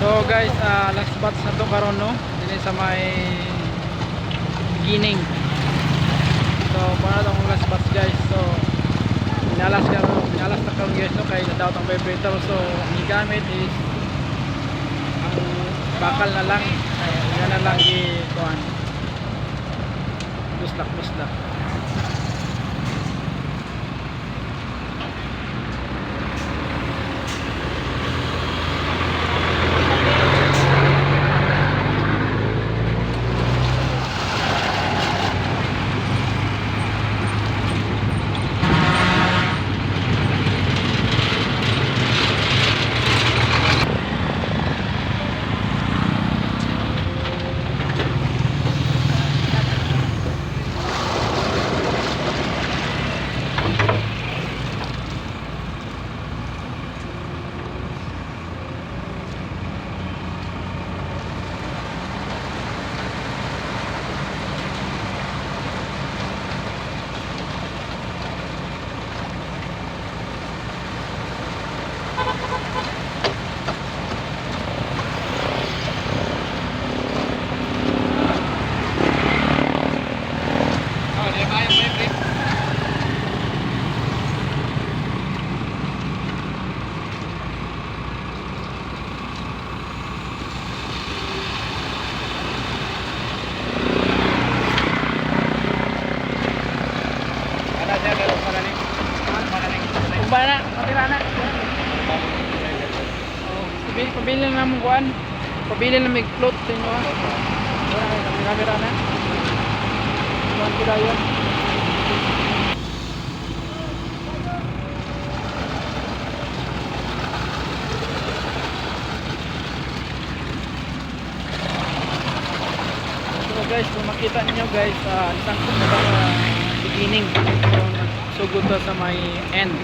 So guys, last batch na to karon no. Dili sa may beginning. So para tong last batch guys. So inalas na karon guys no kay daw tong vibrator. So ang gamit is ang bakal na lang. Ay yan na lang i-kuan. Buslak. Bana, matira na. Oh, pabili na mo kuan. Pabili na mig float sa inyo ha. Wala kamera na. Kuan ko dayon. So guys, kung makita niyo guys, isang beginning. So sugod to sa may end.